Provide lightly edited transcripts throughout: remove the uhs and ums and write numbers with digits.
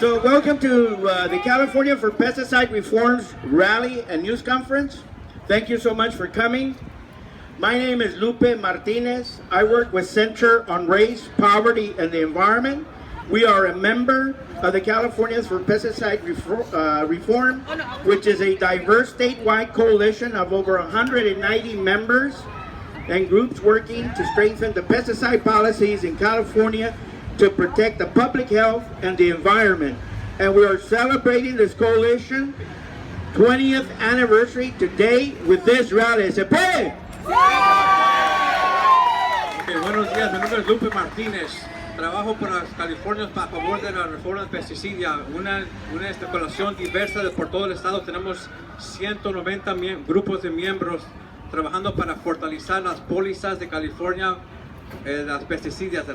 So welcome to the California for Pesticide Reform's Rally and News Conference. Thank you so much for coming. My name is Lupe Martinez. I work with Center on Race, Poverty, and the Environment. We are a member of the Californians for Pesticide Reform, which is a diverse statewide coalition of over 190 members and groups working to strengthen the pesticide policies in California to protect the public health and the environment. And we are celebrating this coalition 20th anniversary today with this rally. ¿Se puede? Okay, buenos días, mi nombre es Lupe Martínez. Trabajo por los Californians a favor de la reforma de pesticidas, una coalición diversa por todo el estado. Tenemos 190 grupos de miembros trabajando para fortalecer las pólizas de California, las pesticidas,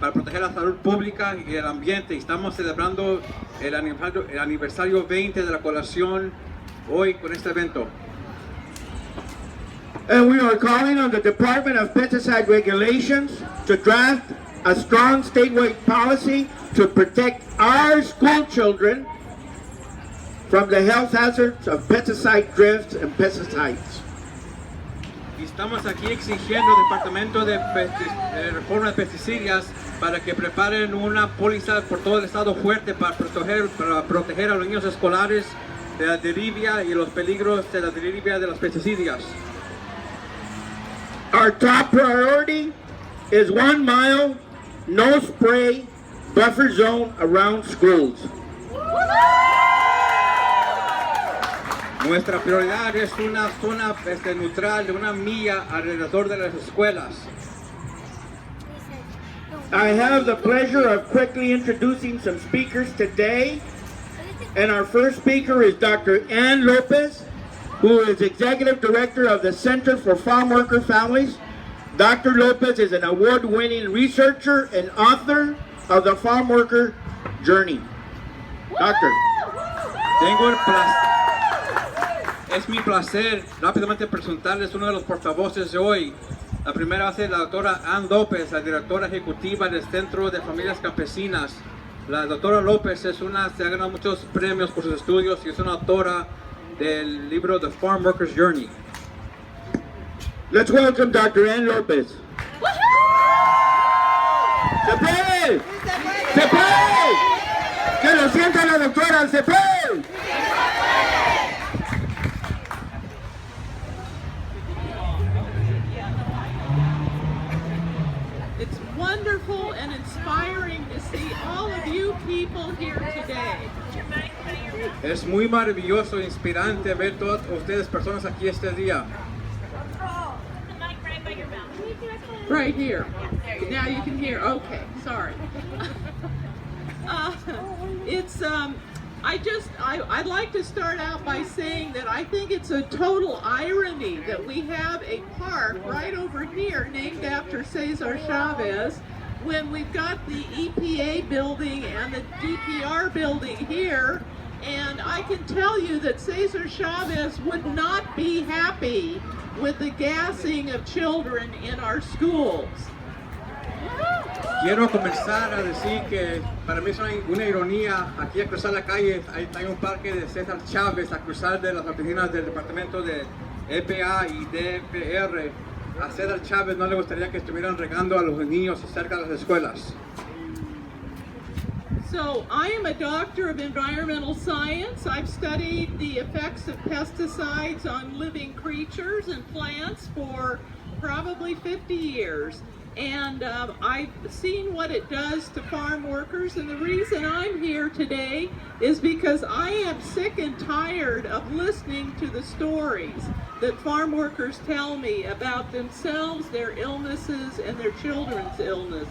para proteger la salud pública y el ambiente. Estamos celebrando el aniversario 20 de la coalición hoy con este evento. And we are calling on the Department of Pesticide Regulations to draft a strong statewide policy to protect our school children from the health hazards of pesticide drifts and pesticides. Y estamos aquí exigiendo al Departamento de Reforma de Pesticidas para que preparen una póliza por todo el estado fuerte para proteger a los niños escolares de la deriva y los peligros de la deriva de los pesticidas. Our top priority is 1 mile, no spray, buffer zone around schools. Nuestra prioridad es una zona neutral de 1 milla alrededor de las escuelas. I have the pleasure of quickly introducing some speakers today. And our first speaker is Dr. Ann Lopez, who is Executive Director of the Center for Farm Worker Families. Dr. Lopez is an award-winning researcher and author of the Farm Worker Journey. Doctor. Tengo el placer. Es mi placer rápidamente presentarles uno de los portavoces de hoy. La primera va a ser la doctora Ann López, la directora ejecutiva del Centro de Familias Campesinas. La doctora López se ha ganado muchos premios por sus estudios y es una autora del libro The Farm Worker's Journey. Let's welcome Dr. Ann López. ¡Se puede! ¡Se puede! ¡Que lo sienta la doctora! ¡Se puede! It's wonderful and inspiring to see all of you people here today. Es muy maravilloso e inspirante ver todas ustedes personas aquí este día. Right here. Now you can hear. Okay, sorry. I'd like to start out by saying that I think it's a total irony that we have a park right over here named after Cesar Chavez when we've got the EPA building and the DPR building here. And I can tell you that Cesar Chavez would not be happy with the gassing of children in our schools. Quiero comenzar a decir que para mí es una ironía aquí a cruzar la calle. Hay un parque de César Chávez a cruzar de las oficinas del departamento de EPA y DPR. A César Chávez no le gustaría que estuvieran regando a los niños cerca de las escuelas. So I am a doctor of environmental science. I've studied the effects of pesticides on living creatures and plants for probably 50 years. And I've seen what it does to farm workers, and the reason I'm here today is because I am sick and tired of listening to the stories that farm workers tell me about themselves, their illnesses, and their children's illnesses.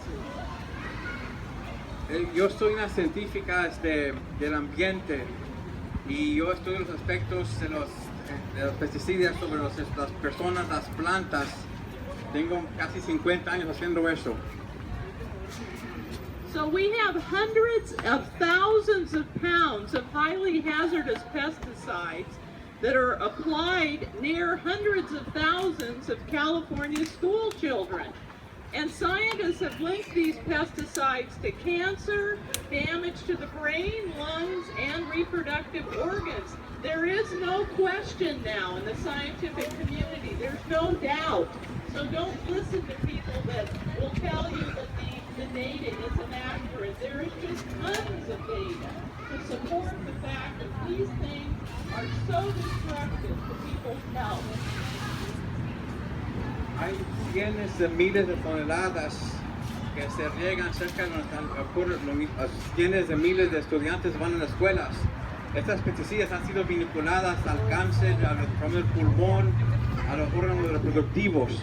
Yo soy una científica del ambiente y yo estudio los aspectos de los pesticidas sobre las personas, las plantas. Tengo casi 50 años haciendo eso. So we have hundreds of thousands of pounds of highly hazardous pesticides that are applied near hundreds of thousands of California school children. And scientists have linked these pesticides to cancer, damage to the brain, lungs, and reproductive organs. There is no question now in the scientific community. There's no doubt. So don't listen to people that will tell you that the data is inaccurate. There is just tons of data to support the fact that these things are so destructive to people's health. Hay cientos de miles de toneladas que se riegan cerca de donde ocurre, cientos de miles de estudiantes van a las escuelas. Estas pesticidas han sido vinculadas al cáncer, al problema del pulmón, a los órganos reproductivos.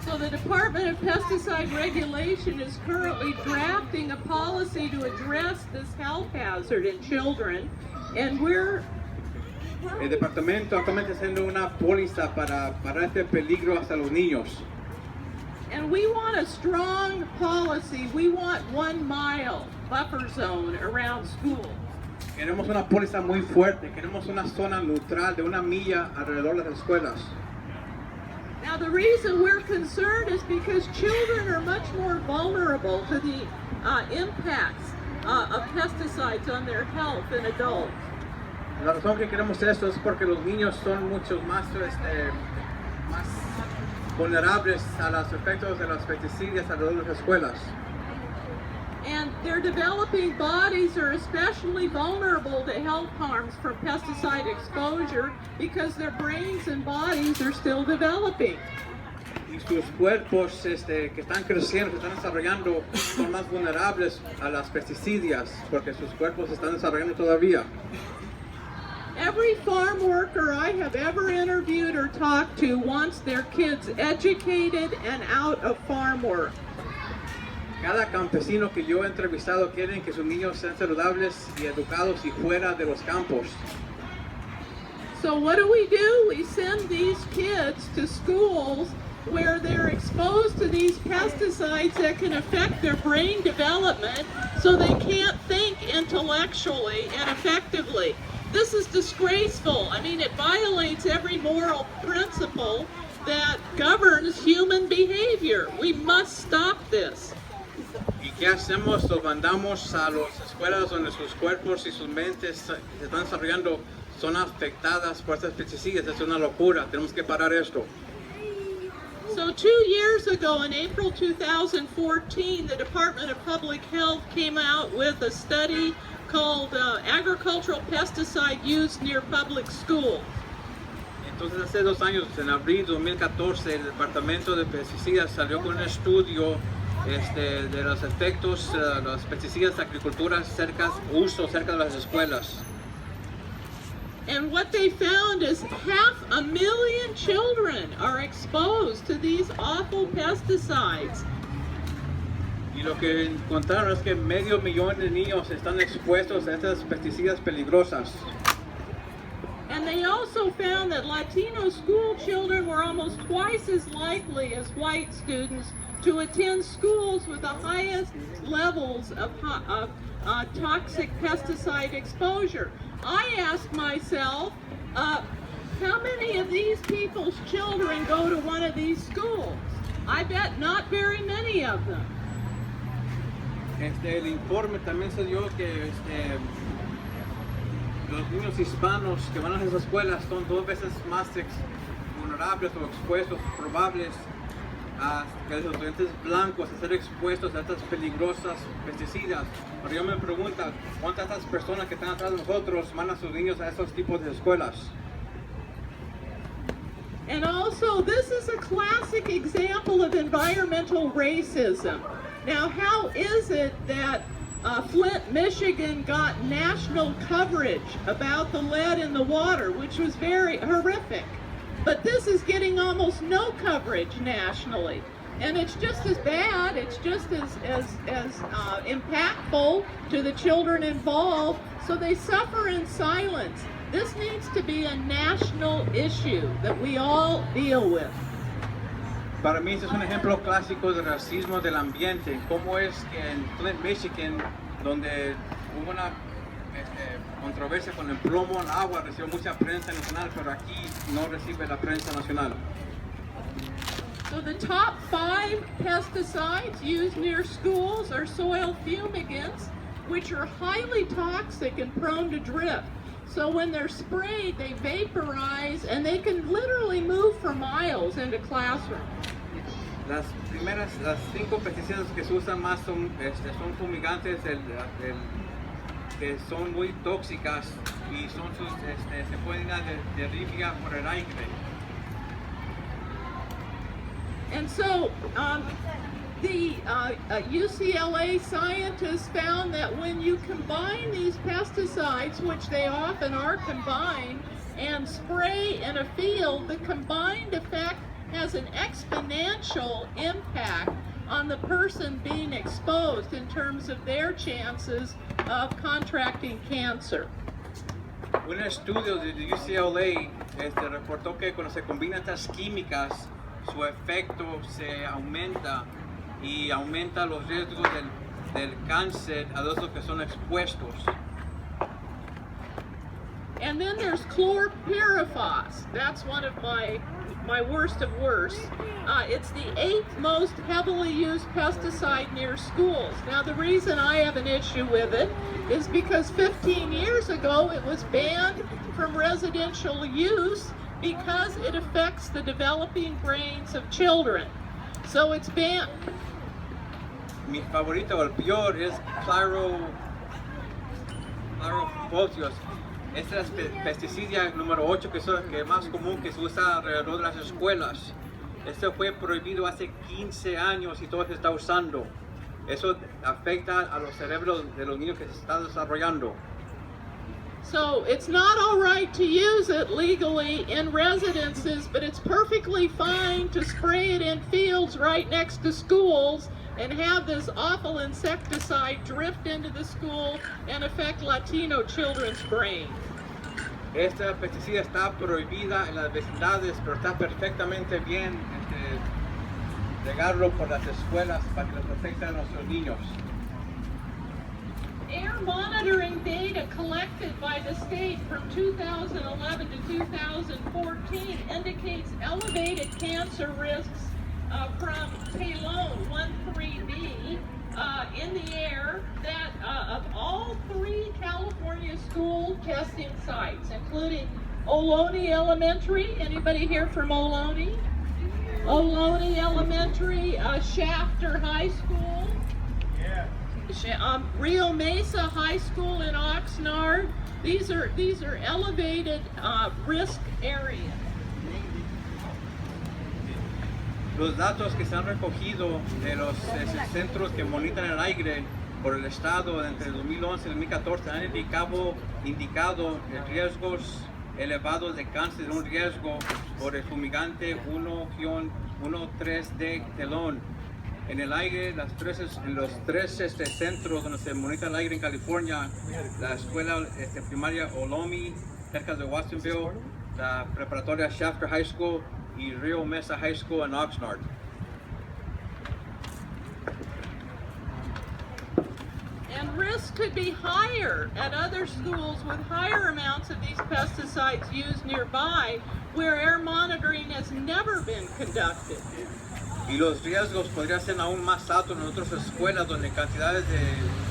So the Department of Pesticide Regulation is currently drafting a policy to address this health hazard in children, and we're El departamento actualmente está haciendo una póliza para este peligro hasta los niños. And we want a strong policy. We want 1 mile buffer zone around school. Queremos una póliza muy fuerte, queremos una zona neutral de 1 milla alrededor de las escuelas. Now the reason we're concerned is because children are much more vulnerable to the impacts of pesticides on their health than adults. La razón que queremos esto es porque los niños son mucho más vulnerables a los efectos de los pesticidas alrededor de las escuelas. And their developing bodies are especially vulnerable to health harms from pesticide exposure because their brains and bodies are still developing. Y sus cuerpos que están creciendo, que están desarrollando, son más vulnerables a las pesticidas porque sus cuerpos se están desarrollando todavía. Every farm worker I have ever interviewed or talked to wants their kids educated and out of farm work. Cada campesino que yo he entrevistado quieren que sus niños sean saludables y educados y fuera de los campos. So what do? We send these kids to schools where they're exposed to these pesticides that can affect their brain development so they can't think intellectually and effectively. This is disgraceful. I mean, it violates every moral principle that governs human behavior. We must stop this. ¿Y qué hacemos? Los mandamos a las escuelas donde sus cuerpos y sus mentes se están desarrollando, son afectadas por estas pesticidas. Es una locura. Tenemos que parar esto. So 2 years ago, in April 2014, the Department of Public Health came out with a study called Agricultural Pesticide Use Near Public Schools. Entonces, hace 2 años, en abril de 2014, el Departamento de Pesticidas salió con un estudio de los efectos de los pesticidas de agricultura uso cerca de las escuelas. And what they found is 500,000 children are exposed to these awful pesticides. Y lo que encontraron es que 500,000 de niños están expuestos a estas pesticidas peligrosas. And they also found that Latino school children were almost twice as likely as white students to attend schools with the highest levels of toxic pesticide exposure. I asked myself, how many of these people's children go to one of these schools? I bet not very many of them. El informe también se dio que los niños hispanos que van a esas escuelas son 2 veces más vulnerables o expuestos, probables que los estudiantes blancos a ser expuestos a estas peligrosas pesticidas. Pero yo me pregunto, ¿cuántas de estas personas que están atrás de nosotros mandan a sus niños a esos tipos de escuelas? And also, this is a classic example of environmental racism. Now, how is it that Flint, Michigan got national coverage about the lead in the water, which was very horrific? But this is getting almost no coverage nationally. And it's just as bad, it's just as impactful to the children involved, so they suffer in silence. This needs to be a national issue that we all deal with. Para mí este es un ejemplo clásico del racismo del ambiente. Cómo es que en Flint, Michigan, donde hubo una controversia con el plomo en agua, recibió mucha prensa nacional, pero aquí no recibe la prensa nacional. So the top 5 pesticides used near schools are soil fumigants, which are highly toxic and prone to drift. So when they're sprayed, they vaporize and they can literally move for miles into classrooms. Las 5 pesticidas que se usan más son fumigantes que son muy tóxicas y se pueden derribar por el aire. And so the UCLA scientists found that when you combine these pesticides, which they often are combined, and spray in a field, the combined effect has an exponential impact on the person being exposed in terms of their chances of contracting cancer. Un estudio de UCLA reportó que cuando se combinan estas químicas, su efecto se aumenta y aumenta los riesgos del cáncer a los que son expuestos. And then there's chlorpyrifos. That's one of my worst of worst. It's the 8th most heavily used pesticide near schools. Now the reason I have an issue with it is because 15 years ago it was banned from residential use because it affects the developing brains of children. So it's banned. Mi favorito, el peor, es chlorofosios. Este es el pesticida número 8 que es más común que se usa alrededor de las escuelas. Este fue prohibido hace 15 años y todo se está usando. Eso afecta a los cerebros de los niños que se están desarrollando. So it's not all right to use it legally in residences, but it's perfectly fine to spray it in fields right next to schools and have this awful insecticide drift into the school and affect Latino children's brains. Esta pesticida está prohibida en las vecindades, pero está perfectamente bien regarlo por las escuelas para que les afecte a nuestros niños. Air monitoring data collected by the state from 2011 to 2014 indicates elevated cancer risks from Talone 13B in the air that of all 3 California school testing sites, including Ohlone Elementary. Anybody here from Ohlone? Ohlone Elementary, Shafter High School. Yeah. Rio Mesa High School in Oxnard. These are elevated risk areas. Los datos que se han recogido de los centros que monitoran el aire por el estado entre 2011 y 2014 han indicado riesgos elevados de cáncer, un riesgo por el fumigante 1-13D telón. En el aire, en los 3 centros donde se monitora el aire en California, la escuela primaria Ohlone, cerca de Watsonville, la preparatoria Shafter High School y Rio Mesa High School en Oxnard. And risk could be higher at other schools with higher amounts of these pesticides used nearby, where air monitoring has never been conducted. Y los riesgos podrían ser aún más altos en otras escuelas donde cantidades de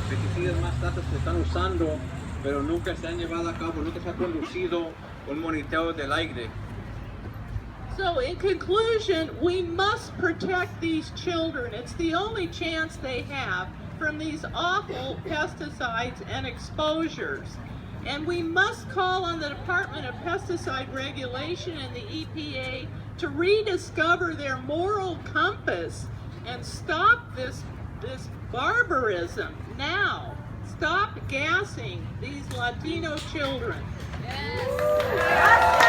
pesticidas más altas se están usando, pero nunca se han llevado a cabo, nunca se ha conducido un monitoreo del aire. So in conclusion, we must protect these children. It's the only chance they have from these awful pesticides and exposures. And we must call on the Department of Pesticide Regulation and the EPA to rediscover their moral compass and stop this barbarism now. Stop gassing these Latino children. Yes.